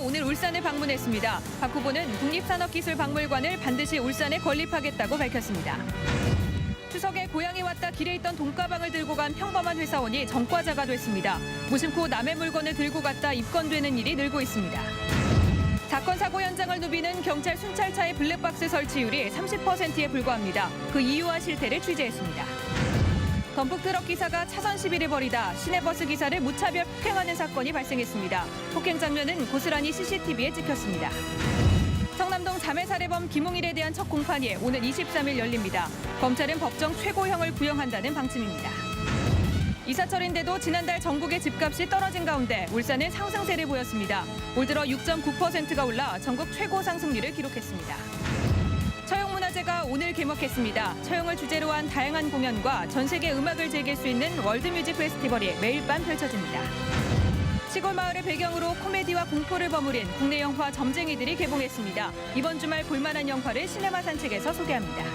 오늘 울산을 방문했습니다. 박 후보는 국립산업기술박물관을 반드시 울산에 건립하겠다고 밝혔습니다. 추석에 고향에 왔다 길에 있던 돈가방을 들고 간 평범한 회사원이 전과자가 됐습니다. 무심코 남의 물건을 들고 갔다 입건되는 일이 늘고 있습니다. 사건 사고 현장을 누비는 경찰 순찰차의 블랙박스 설치율이 30%에 불과합니다. 그 이유와 실태를 취재했습니다. 덤프트럭 기사가 차선 시비를 벌이다 시내버스 기사를 무차별 폭행하는 사건이 발생했습니다. 폭행 장면은 고스란히 CCTV에 찍혔습니다. 성남동 자매살해범 김웅일에 대한 첫 공판이 오는 23일 열립니다. 검찰은 법정 최고형을 구형한다는 방침입니다. 이사철인데도 지난달 전국의 집값이 떨어진 가운데 울산은 상승세를 보였습니다. 올 들어 6.9%가 올라 전국 최고 상승률을 기록했습니다. 처용문화제가 오늘 개막했습니다. 처용을 주제로 한 다양한 공연과 전 세계 음악을 즐길 수 있는 월드뮤직 페스티벌이 매일 밤 펼쳐집니다. 시골 마을을 배경으로 코미디와 공포를 버무린 국내 영화 점쟁이들이 개봉했습니다. 이번 주말 볼만한 영화를 시네마 산책에서 소개합니다.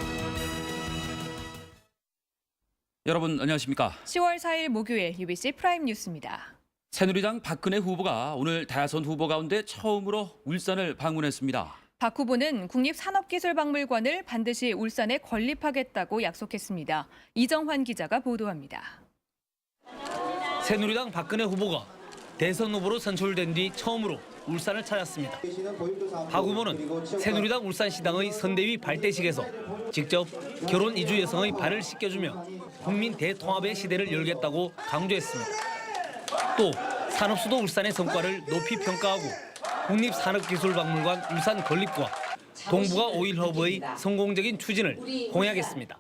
여러분 안녕하십니까? 10월 4일 목요일 UBC 프라임 뉴스입니다. 새누리당 박근혜 후보가 오늘 다선 후보 가운데 처음으로 울산을 방문했습니다. 박 후보는 국립산업기술박물관을 반드시 울산에 건립하겠다고 약속했습니다. 이정환 기자가 보도합니다. 새누리당 박근혜 후보가 대선 후보로 선출된 뒤 처음으로 울산을 찾았습니다. 박 후보는 새누리당 울산시당의 선대위 발대식에서 직접 결혼 이주 여성의 발을 씻겨주며 국민 대통합의 시대를 열겠다고 강조했습니다. 또 산업수도 울산의 성과를 높이 평가하고 국립산업기술박물관 울산 건립과 동북아 오일 허브의 성공적인 추진을 공약했습니다.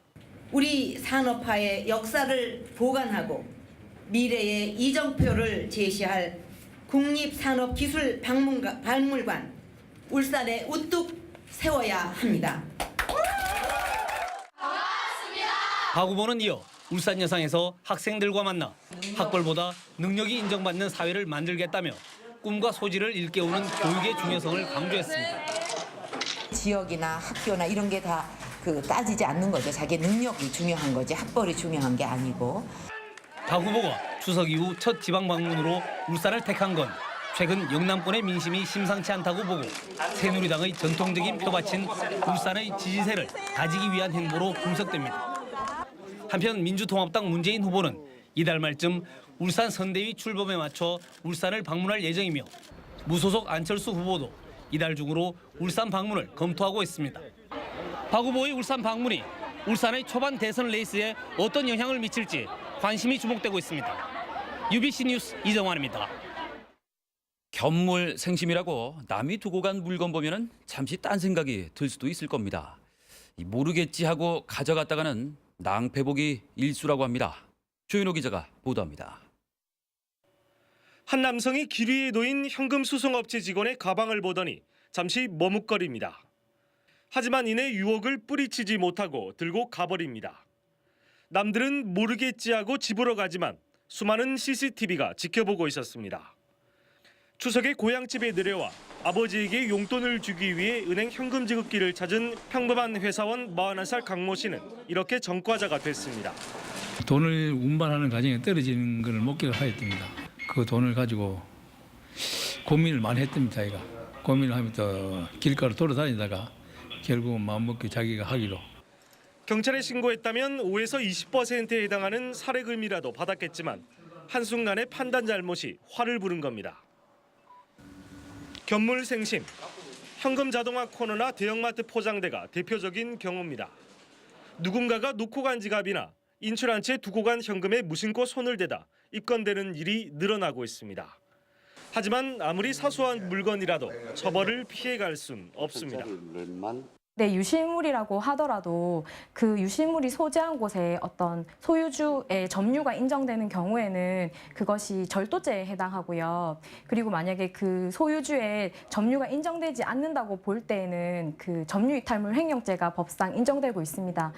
우리 산업화의 역사를 보관하고 미래의 이정표를 제시할 국립산업기술박물관 울산에 우뚝 세워야 합니다. 박 후보는 이어 울산 여상에서 학생들과 만나 학벌보다 능력이 인정받는 사회를 만들겠다며 꿈과 소질을 일깨우는 교육의 중요성을 강조했습니다. 지역이나 학교나 이런 게 다 따지지 않는 거죠. 자기 능력이 중요한 거지 학벌이 중요한 게 아니고. 박 후보가 추석 이후 첫 지방 방문으로 울산을 택한 건 최근 영남권의 민심이 심상치 않다고 보고 새누리당의 전통적인 표밭인 울산의 지지세를 다지기 위한 행보로 분석됩니다. 한편 민주통합당 문재인 후보는 이달 말쯤 울산 선대위 출범에 맞춰 울산을 방문할 예정이며 무소속 안철수 후보도 이달 중으로 울산 방문을 검토하고 있습니다. 박 후보의 울산 방문이 울산의 초반 대선 레이스에 어떤 영향을 미칠지 관심이 주목되고 있습니다. UBC 뉴스 이정환입니다. 견물생심이라고 남이 두고 간 물건 보면은 잠시 딴 생각이 들 수도 있을 겁니다. 모르겠지 하고 가져갔다가는 낭패복이 일수라고 합니다. 조윤호 기자가 보도합니다. 한 남성이 길 위에 놓인 현금 수송업체 직원의 가방을 보더니 잠시 머뭇거립니다. 하지만 이내 유혹을 뿌리치지 못하고 들고 가버립니다. 남들은 모르겠지 하고 집으로 가지만 수많은 CCTV가 지켜보고 있었습니다. 추석에 고향집에 내려와 아버지에게 용돈을 주기 위해 은행 현금 지급기를 찾은 평범한 회사원 41살 강모 씨는 이렇게 전과자가 됐습니다. 돈을 운반하는 과정에 떨어지는 것을 목격을 하였답니다. 그 돈을 가지고 고민을 많이 했답니다. 자기가 고민을 하면서 길가로 돌아다니다가 결국은 마음먹고 자기가 하기로. 경찰에 신고했다면 5에서 20%에 해당하는 살해금이라도 받았겠지만 한순간의 판단 잘못이 화를 부른 겁니다. 견물생심, 현금 자동화 코너나 대형마트 포장대가 대표적인 경우입니다. 누군가가 놓고 간 지갑이나 인출 한 채 두고 간 현금에 무심코 손을 대다 입건되는 일이 늘어나고 있습니다. 하지만 아무리 사소한 물건이라도 처벌을 피해갈 순 없습니다. 네, 유실물이라고 하더라도 그 유실물이 소재한 곳에 어떤 소유주의 점유가 인정되는 경우에는 그것이 절도죄에 해당하고요. 그리고 만약에 그 소유주의 점유가 인정되지 않는다고 볼 때에는 그 점유이탈물 횡령죄가 법상 인정되고 있습니다.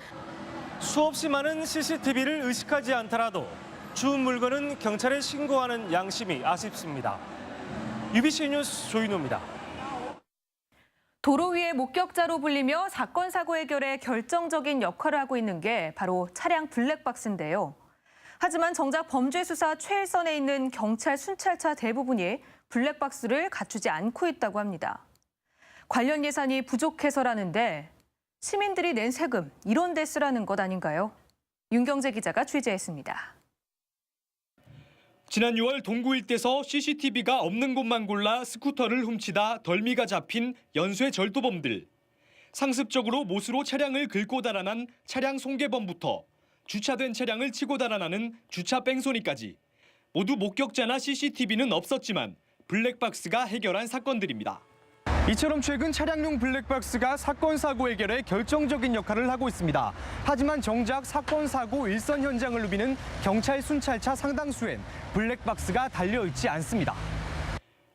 수없이 많은 CCTV를 의식하지 않더라도 주운 물건은 경찰에 신고하는 양심이 아쉽습니다. UBC 뉴스 조인호입니다. 도로 위의 목격자로 불리며 사건 사고 해결에 결정적인 역할을 하고 있는 게 바로 차량 블랙박스인데요. 하지만 정작 범죄 수사 최일선에 있는 경찰 순찰차 대부분이 블랙박스를 갖추지 않고 있다고 합니다. 관련 예산이 부족해서라는데 시민들이 낸 세금 이런 데 쓰라는 것 아닌가요? 윤경재 기자가 취재했습니다. 지난 6월 동구 일대에서 CCTV가 없는 곳만 골라 스쿠터를 훔치다 덜미가 잡힌 연쇄 절도범들. 상습적으로 못으로 차량을 긁고 달아난 차량 손괴범부터 주차된 차량을 치고 달아나는 주차 뺑소니까지 모두 목격자나 CCTV는 없었지만 블랙박스가 해결한 사건들입니다. 이처럼 최근 차량용 블랙박스가 사건 사고 해결에 결정적인 역할을 하고 있습니다. 하지만 정작 사건 사고 일선 현장을 누비는 경찰 순찰차 상당수엔 블랙박스가 달려있지 않습니다.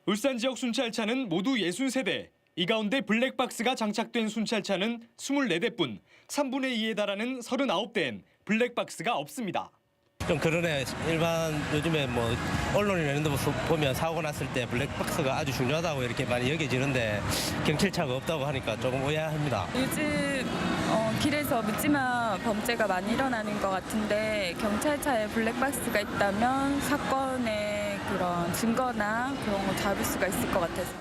울산 지역 순찰차는 모두 63대. 이 가운데 블랙박스가 장착된 순찰차는 24대뿐 3분의 2에 달하는 39대엔 블랙박스가 없습니다. 좀 그러네. 일반 요즘에 뭐 언론이나 이런 데 보면 사고 났을 때 블랙박스가 아주 중요하다고 이렇게 많이 여겨지는데 경찰차가 없다고 하니까 조금 의아합니다. 요즘 길에서 묻지마 범죄가 많이 일어나는 것 같은데 경찰차에 블랙박스가 있다면 사건의 그런 증거나 그런 거 잡을 수가 있을 것 같아서.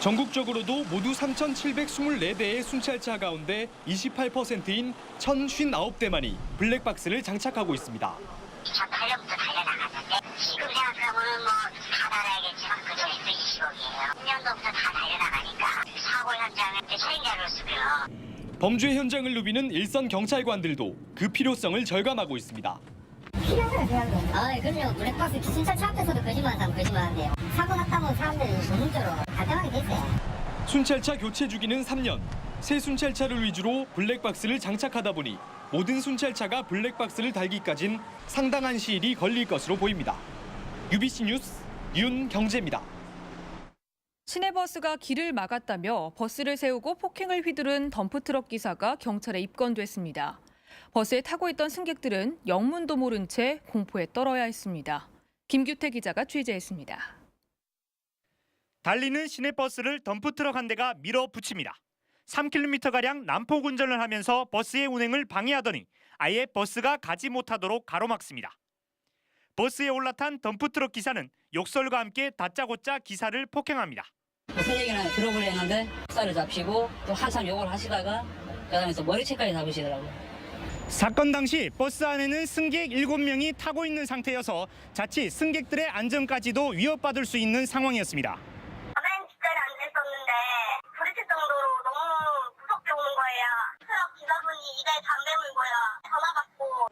전국적으로도 모두 3,724대의 순찰차 가운데 28%인 1,059대만이 블랙박스를 장착하고 있습니다. 주차 8년부터 달려나갔는데 지금 생각하면 뭐 다 달아야겠지만 그 전에도 20억이에요. 6년도부터 다 달려나가니까 사고 현장은 차량자료를 쓰고요. 범죄 현장을 누비는 일선 경찰관들도 그 필요성을 절감하고 있습니다. 필요하다고 생각해요. 그럼요. 블랙박스 순찰차 앞에서도 거짓말하는 사람 거짓말한대요. 사고 났다고 사람들이 전문적으로 갈등하게 됐어요. 순찰차 교체 주기는 3년. 새 순찰차를 위주로 블랙박스를 장착하다 보니 모든 순찰차가 블랙박스를 달기까진 상당한 시일이 걸릴 것으로 보입니다. UBC 뉴스 윤경재입니다. 시내버스가 길을 막았다며 버스를 세우고 폭행을 휘두른 덤프트럭 기사가 경찰에 입건됐습니다. 버스에 타고 있던 승객들은 영문도 모른 채 공포에 떨어야 했습니다. 김규태 기자가 취재했습니다. 달리는 시내버스를 덤프트럭 한 대가 밀어붙입니다. 3km가량 난폭 운전을 하면서 버스의 운행을 방해하더니 아예 버스가 가지 못하도록 가로막습니다. 버스에 올라탄 덤프트럭 기사는 욕설과 함께 다짜고짜 기사를 폭행합니다. 선생님이랑 드롭을 했는데 박사를 잡히고 또 한참 욕을 하시다가 그다음에 또 머리채까지 잡으시더라고요. 사건 당시 버스 안에는 승객 7명이 타고 있는 상태여서 자칫 승객들의 안전까지도 위협받을 수 있는 상황이었습니다. 가만히 뒷자리 앉아있었는데 부딪힐 정도로 너무 무섭게 오는 거예요. 트럭 기사분이 입에 담배 물고요. 전화 받고.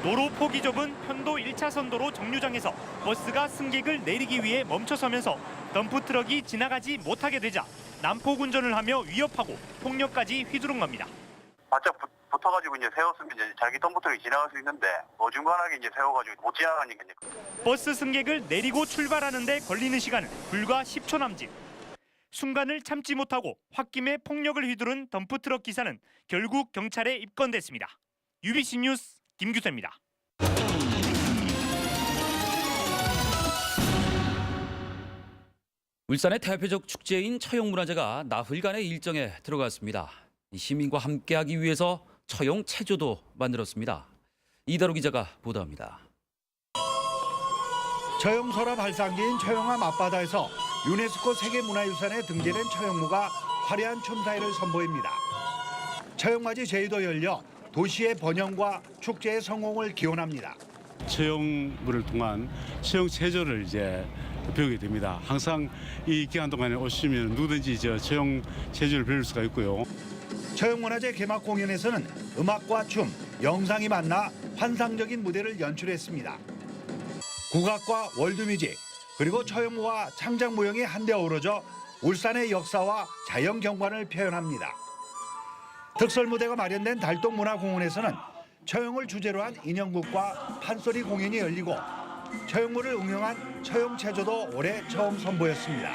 도로 폭이 좁은 편도 1차선 도로 정류장에서 버스가 승객을 내리기 위해 멈춰서면서 덤프트럭이 지나가지 못하게 되자 난폭 운전을 하며 위협하고 폭력까지 휘두른 겁니다. 바짝 붙어가지고 이제 세웠으면 이제 자기 덤프트럭이 지나갈 수 있는데 어중간하게 이제 세워가지고 못 지나가니까. 버스 승객을 내리고 출발하는데 걸리는 시간은 불과 10초 남짓. 순간을 참지 못하고 홧김에 폭력을 휘두른 덤프트럭 기사는 결국 경찰에 입건됐습니다. UBC 뉴스 김규태입니다. 울산의 대표적 축제인 처용문화제가 나흘간의 일정에 들어갔습니다. 시민과 함께하기 위해서 처용 체조도 만들었습니다. 이다로 기자가 보도합니다. 처용소라 발상지인 처용암 앞바다에서 유네스코 세계문화유산에 등재된 처용무가 화려한 춤사위를 선보입니다. 처용맞이 제의도 열려 도시의 번영과 축제의 성공을 기원합니다. 처용물을 통한 처용 체조를 이제 배우게 됩니다. 항상 이 기간 동안에 오시면 누구든지 처용 체조를 배울 수가 있고요. 처용문화제 개막 공연에서는 음악과 춤, 영상이 만나 환상적인 무대를 연출했습니다. 국악과 월드뮤직, 그리고 처용무와 창작무용이 한데 어우러져 울산의 역사와 자연경관을 표현합니다. 특설무대가 마련된 달동문화공원에서는 처용을 주제로 한 인형극과 판소리 공연이 열리고 처용무를 응용한 처용체조도 올해 처음 선보였습니다.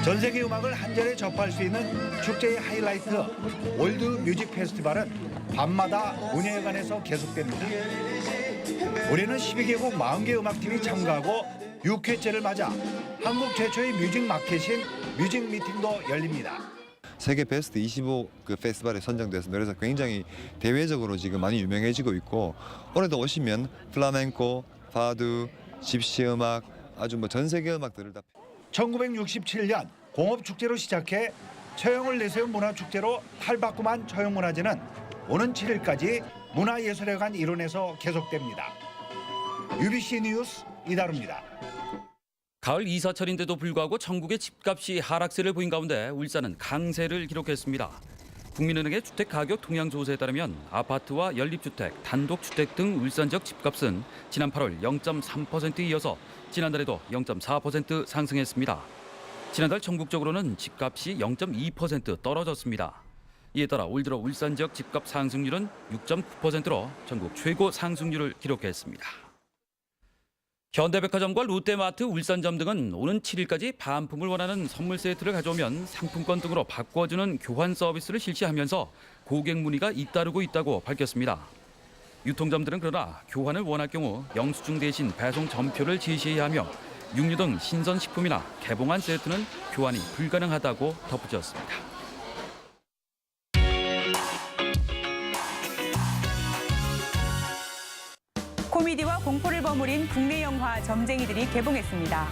전 세계 음악을 한절에 접할 수 있는 축제의 하이라이트 월드뮤직 페스티벌은 밤마다 문예회관에서 계속됩니다. 올해는 12개국 40개 음악팀이 참가하고 6회째를 맞아 한국 최초의 뮤직 마켓인 뮤직 미팅도 열립니다. 세계 베스트 25 페스티벌에 선정돼서 그래서 굉장히 대외적으로 지금 많이 유명해지고 있고 올해도 오시면 플라멩코, 파두, 집시 음악, 아주 뭐 전 세계 음악들을 다 1967년 공업축제로 시작해 처형을 내세운 문화축제로 탈바꿈한 처형문화제는 오는 7일까지 문화예술회관 일원에서 계속됩니다. UBC 뉴스 이다루입니다. 가을 이사철인데도 불구하고 전국의 집값이 하락세를 보인 가운데 울산은 강세를 기록했습니다. 국민은행의 주택 가격 동향 조사에 따르면 아파트와 연립주택, 단독주택 등 울산 지역 집값은 지난 8월 0.3%에 이어서 지난달에도 0.4% 상승했습니다. 지난달 전국적으로는 집값이 0.2% 떨어졌습니다. 이에 따라 올 들어 울산 지역 집값 상승률은 6.9%로 전국 최고 상승률을 기록했습니다. 현대백화점과 롯데마트, 울산점 등은 오는 7일까지 반품을 원하는 선물 세트를 가져오면 상품권 등으로 바꿔주는 교환 서비스를 실시하면서 고객 문의가 잇따르고 있다고 밝혔습니다. 유통점들은 그러나 교환을 원할 경우 영수증 대신 배송 전표를 제시해야 하며 육류 등 신선식품이나 개봉한 세트는 교환이 불가능하다고 덧붙였습니다. 코미디와 공포를 버무린 국내 영화 점쟁이들이 개봉했습니다.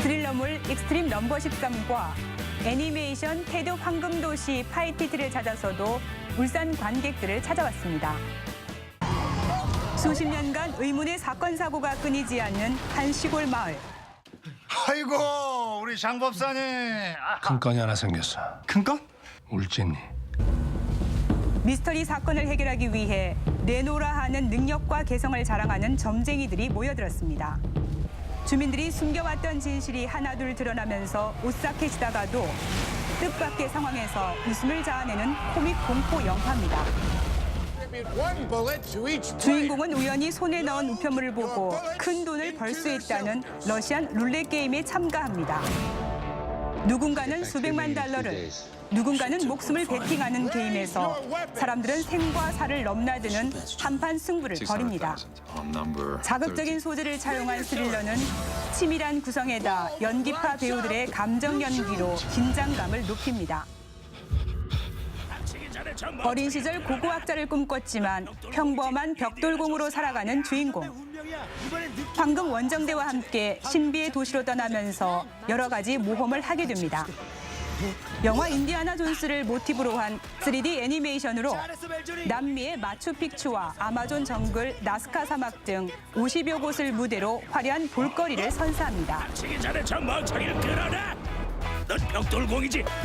스릴러물 익스트림 넘버 13과 애니메이션 테드 황금도시 파이티트를 찾아서도 울산 관객들을 찾아왔습니다. 수십 년간 의문의 사건 사고가 끊이지 않는 한 시골 마을. 아이고 우리 장법사님. 큰 건이 하나 생겼어. 큰 건? 울진이. 미스터리 사건을 해결하기 위해 내노라 하는 능력과 개성을 자랑하는 점쟁이들이 모여들었습니다. 주민들이 숨겨왔던 진실이 하나둘 드러나면서 오싹해지다가도 뜻밖의 상황에서 웃음을 자아내는 코믹 공포 영화입니다. 주인공은 우연히 손에 넣은 우편물을 보고 큰 돈을 벌 수 있다는 러시안 룰렛 게임에 참가합니다. 누군가는 수백만 달러를, 누군가는 목숨을 베팅하는 게임에서 사람들은 생과 사를 넘나드는 한판 승부를 벌입니다. 자극적인 소재를 차용한 스릴러는 치밀한 구성에다 연기파 배우들의 감정 연기로 긴장감을 높입니다. 어린 시절 고고학자를 꿈꿨지만 평범한 벽돌공으로 살아가는 주인공. 황금 원정대와 함께 신비의 도시로 떠나면서 여러 가지 모험을 하게 됩니다. 영화 인디아나 존스를 모티브로 한 3D 애니메이션으로 남미의 마추픽추와 아마존 정글, 나스카 사막 등 50여 곳을 무대로 화려한 볼거리를 선사합니다.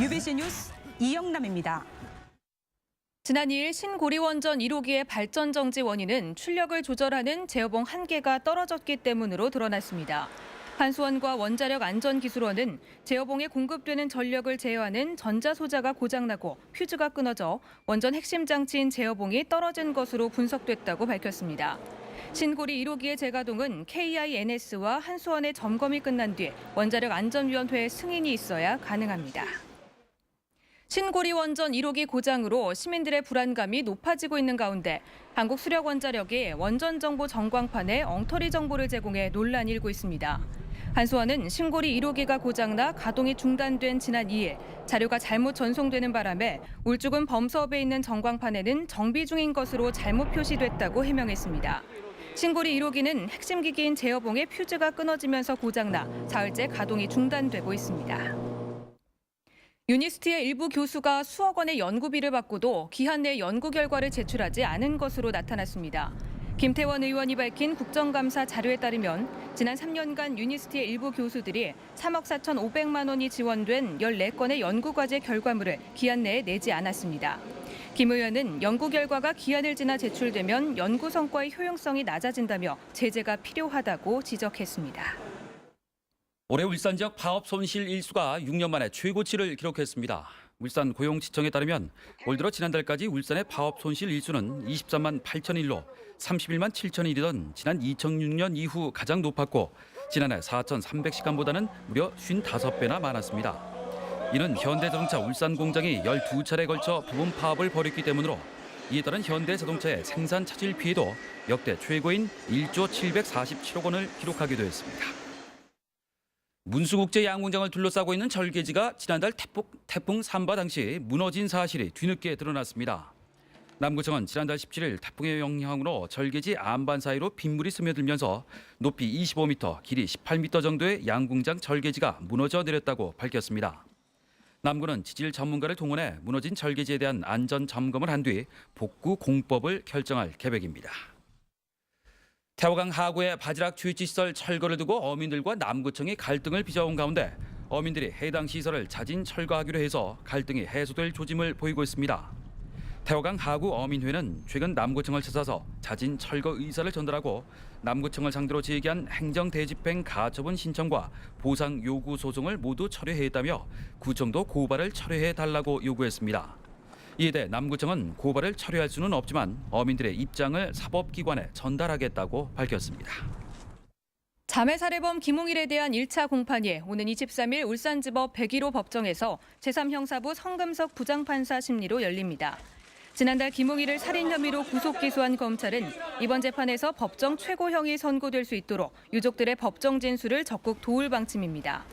UBC 뉴스 이영남입니다. 지난 2일 신고리원전 1호기의 발전 정지 원인은 출력을 조절하는 제어봉 한 개가 떨어졌기 때문으로 드러났습니다. 한수원과 원자력안전기술원은 제어봉에 공급되는 전력을 제어하는 전자소자가 고장나고 퓨즈가 끊어져 원전 핵심 장치인 제어봉이 떨어진 것으로 분석됐다고 밝혔습니다. 신고리 1호기의 재가동은 KINS와 한수원의 점검이 끝난 뒤 원자력안전위원회의 승인이 있어야 가능합니다. 신고리 원전 1호기 고장으로 시민들의 불안감이 높아지고 있는 가운데 한국수력원자력이 원전 정보 전광판에 엉터리 정보를 제공해 논란이 일고 있습니다. 한수원은 신고리 1호기가 고장나 가동이 중단된 지난 2일 자료가 잘못 전송되는 바람에 울주군 범서업에 있는 전광판에는 정비 중인 것으로 잘못 표시됐다고 해명했습니다. 신고리 1호기는 핵심 기기인 제어봉의 퓨즈가 끊어지면서 고장나 사흘째 가동이 중단되고 있습니다. 유니스트의 일부 교수가 수억 원의 연구비를 받고도 기한 내 연구 결과를 제출하지 않은 것으로 나타났습니다. 김태원 의원이 밝힌 국정감사 자료에 따르면 지난 3년간 유니스트의 일부 교수들이 3억 4,500만 원이 지원된 14건의 연구과제 결과물을 기한 내에 내지 않았습니다. 김 의원은 연구 결과가 기한을 지나 제출되면 연구 성과의 효용성이 낮아진다며 제재가 필요하다고 지적했습니다. 올해 울산 지역 파업 손실 일수가 6년 만에 최고치를 기록했습니다. 울산 고용지청에 따르면 올 들어 지난달까지 울산의 파업 손실 일수는 23만 8천일로 31만 7천일이던 지난 2006년 이후 가장 높았고 지난해 4,300시간보다는 무려 55배나 많았습니다. 이는 현대자동차 울산 공장이 12차례에 걸쳐 부분 파업을 벌였기 때문으로 이에 따른 현대자동차의 생산 차질 피해도 역대 최고인 1조 747억 원을 기록하기도 했습니다. 문수국제 양궁장을 둘러싸고 있는 절개지가 지난달 태풍 산바 당시 무너진 사실이 뒤늦게 드러났습니다. 남구청은 지난달 17일 태풍의 영향으로 절개지 안반 사이로 빗물이 스며들면서 높이 25m, 길이 18m 정도의 양궁장 절개지가 무너져 내렸다고 밝혔습니다. 남구는 지질 전문가를 동원해 무너진 절개지에 대한 안전 점검을 한 뒤 복구 공법을 결정할 계획입니다. 태화강 하구의 바지락 주유치 시설 철거를 두고 어민들과 남구청이 갈등을 빚어온 가운데 어민들이 해당 시설을 자진 철거하기로 해서 갈등이 해소될 조짐을 보이고 있습니다. 태화강 하구 어민회는 최근 남구청을 찾아서 자진 철거 의사를 전달하고 남구청을 상대로 제기한 행정대집행 가처분 신청과 보상 요구 소송을 모두 철회했다며 구청도 고발을 철회해달라고 요구했습니다. 이에 대해 남구청은 고발을 철회할 수는 없지만 어민들의 입장을 사법기관에 전달하겠다고 밝혔습니다. 자매 살해범 김웅일에 대한 1차 공판이 오는 23일 울산지법 101호 법정에서 제3형사부 성금석 부장판사 심리로 열립니다. 지난달 김웅일을 살인 혐의로 구속 기소한 검찰은 이번 재판에서 법정 최고형이 선고될 수 있도록 유족들의 법정 진술을 적극 도울 방침입니다.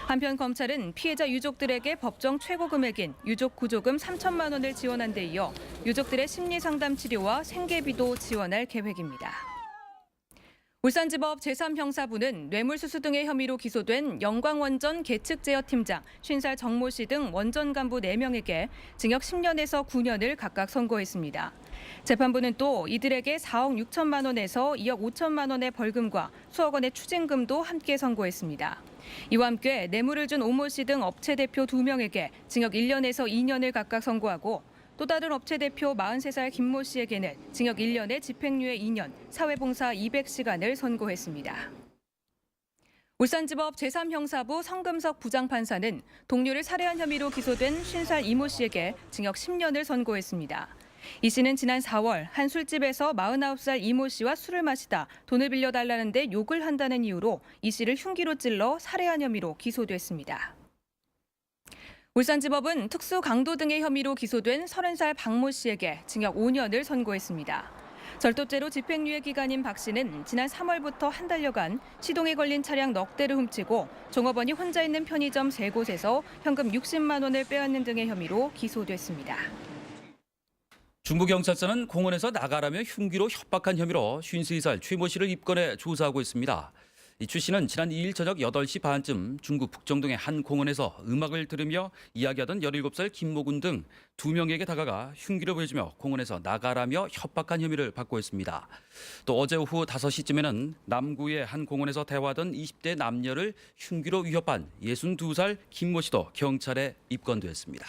한편 검찰은 피해자 유족들에게 법정 최고 금액인 유족 구조금 3천만 원을 지원한 데 이어 유족들의 심리 상담 치료와 생계비도 지원할 계획입니다. 울산지법 제3형사부는 뇌물수수 등의 혐의로 기소된 영광원전 계측제어팀장 50살 정모 씨 등 원전 간부 4명에게 징역 10년에서 9년을 각각 선고했습니다. 재판부는 또 이들에게 4억 6천만 원에서 2억 5천만 원의 벌금과 수억 원의 추징금도 함께 선고했습니다. 이와 함께 뇌물을 준 오모 씨 등 업체 대표 2명에게 징역 1년에서 2년을 각각 선고하고 또 다른 업체 대표 43살 김모 씨에게는 징역 1년에 집행유예 2년, 사회봉사 200시간을 선고했습니다. 울산지법 제3형사부 성금석 부장판사는 동료를 살해한 혐의로 기소된 50살 이모 씨에게 징역 10년을 선고했습니다. 이 씨는 지난 4월 한 술집에서 49살 이모 씨와 술을 마시다 돈을 빌려달라는데 욕을 한다는 이유로 이 씨를 흉기로 찔러 살해한 혐의로 기소됐습니다. 울산지법은 특수 강도 등의 혐의로 기소된 30살 박모 씨에게 징역 5년을 선고했습니다. 절도죄로 집행유예 기간인 박 씨는 지난 3월부터 한 달여간 시동에 걸린 차량 넉 대를 훔치고 종업원이 혼자 있는 편의점 3곳에서 현금 60만 원을 빼앗는 등의 혐의로 기소됐습니다. 중부경찰서는 공원에서 나가라며 흉기로 협박한 혐의로 53살 최모 씨를 입건해 조사하고 있습니다. 최 씨는 지난 2일 저녁 8시 반쯤 중구 북정동의 한 공원에서 음악을 들으며 이야기하던 17살 김모군 등 2명에게 다가가 흉기를 보여주며 공원에서 나가라며 협박한 혐의를 받고 있습니다. 또 어제 오후 5시쯤에는 남구의 한 공원에서 대화하던 20대 남녀를 흉기로 위협한 62살 김모 씨도 경찰에 입건됐습니다.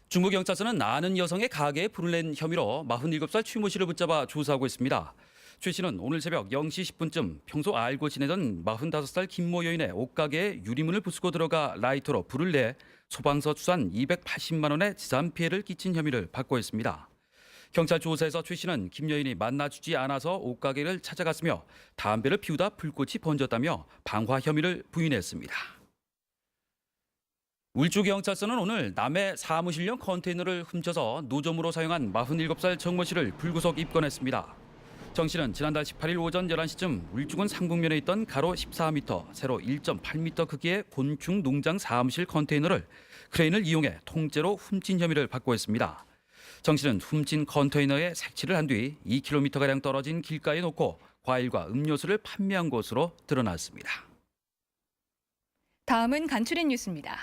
중부경찰서는 아는 여성의 가게에 불을 낸 혐의로 47살 최모 씨를 붙잡아 조사하고 있습니다. 최 씨는 오늘 새벽 0시 10분쯤 평소 알고 지내던 45살 김모 여인의 옷가게에 유리문을 부수고 들어가 라이터로 불을 내 소방서 추산 280만 원의 재산 피해를 끼친 혐의를 받고 있습니다. 경찰 조사에서 최 씨는 김 여인이 만나주지 않아서 옷가게를 찾아갔으며 담배를 피우다 불꽃이 번졌다며 방화 혐의를 부인했습니다. 울주경찰서는 오늘 남해 사무실용 컨테이너를 훔쳐서 노점으로 사용한 47살 정모 씨를 불구속 입건했습니다. 정 씨는 지난달 18일 오전 11시쯤 울주군 상북면에 있던 가로 14m, 세로 1.8m 크기의 곤충 농장 사무실 컨테이너를 크레인을 이용해 통째로 훔친 혐의를 받고 있습니다. 정 씨는 훔친 컨테이너에 색칠을 한 뒤 2km가량 떨어진 길가에 놓고 과일과 음료수를 판매한 것으로 드러났습니다. 다음은 간추린 뉴스입니다.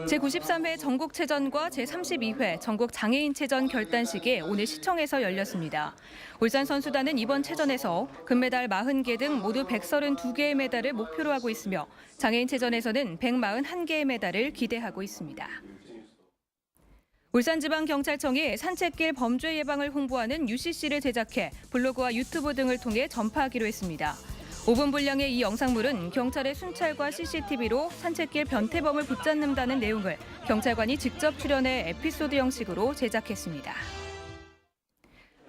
제93회 전국체전과 제32회 전국장애인체전 결단식이 오늘 시청에서 열렸습니다. 울산 선수단은 이번 체전에서 금메달 40개 등 모두 132개의 메달을 목표로 하고 있으며 장애인체전에서는 141개의 메달을 기대하고 있습니다. 울산지방경찰청이 산책길 범죄 예방을 홍보하는 UCC를 제작해 블로그와 유튜브 등을 통해 전파하기로 했습니다. 5분 분량의 이 영상물은 경찰의 순찰과 CCTV로 산책길 변태범을 붙잡는다는 내용을 경찰관이 직접 출연해 에피소드 형식으로 제작했습니다.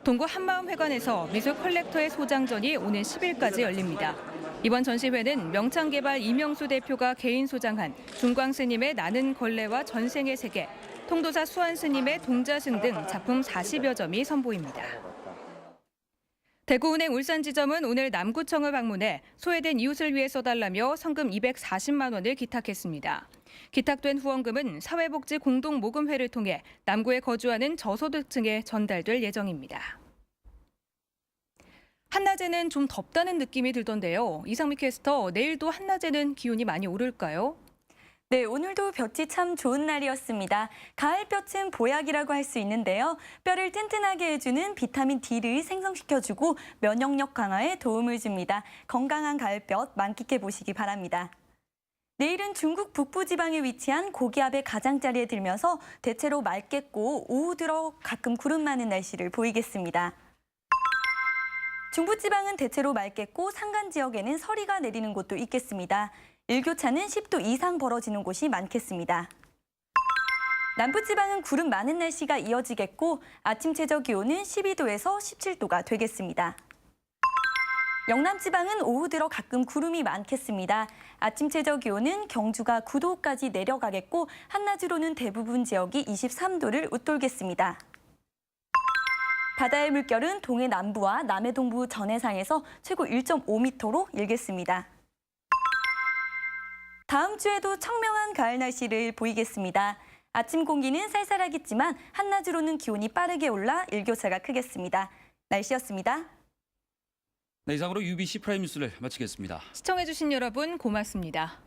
동구 한마음회관에서 미술 컬렉터의 소장전이 오는 10일까지 열립니다. 이번 전시회는 명창개발 이명수 대표가 개인 소장한 중광 스님의 나는 걸레와 전생의 세계, 통도사 수환 스님의 동자승 등 작품 40여 점이 선보입니다. 대구은행 울산지점은 오늘 남구청을 방문해 소외된 이웃을 위해 써달라며 성금 240만 원을 기탁했습니다. 기탁된 후원금은 사회복지 공동모금회를 통해 남구에 거주하는 저소득층에 전달될 예정입니다. 한낮에는 좀 덥다는 느낌이 들던데요. 이상미 캐스터, 내일도 한낮에는 기온이 많이 오를까요? 네, 오늘도 볕이 참 좋은 날이었습니다. 가을볕은 보약이라고 할 수 있는데요. 뼈를 튼튼하게 해주는 비타민 D를 생성시켜주고 면역력 강화에 도움을 줍니다. 건강한 가을볕 만끽해 보시기 바랍니다. 내일은 중국 북부지방에 위치한 고기압의 가장자리에 들면서 대체로 맑겠고 오후 들어 가끔 구름 많은 날씨를 보이겠습니다. 중부지방은 대체로 맑겠고 산간 지역에는 서리가 내리는 곳도 있겠습니다. 일교차는 10도 이상 벌어지는 곳이 많겠습니다. 남부지방은 구름 많은 날씨가 이어지겠고 아침 최저 기온은 12도에서 17도가 되겠습니다. 영남지방은 오후 들어 가끔 구름이 많겠습니다. 아침 최저 기온은 경주가 9도까지 내려가겠고 한낮으로는 대부분 지역이 23도를 웃돌겠습니다. 바다의 물결은 동해 남부와 남해 동부 전해상에서 최고 1.5m로 일겠습니다. 다음 주에도 청명한 가을 날씨를 보이겠습니다. 아침 공기는 쌀쌀하겠지만 한낮으로는 기온이 빠르게 올라 일교차가 크겠습니다. 날씨였습니다. 네, 이상으로 UBC 프라임 뉴스를 마치겠습니다. 시청해주신 여러분 고맙습니다.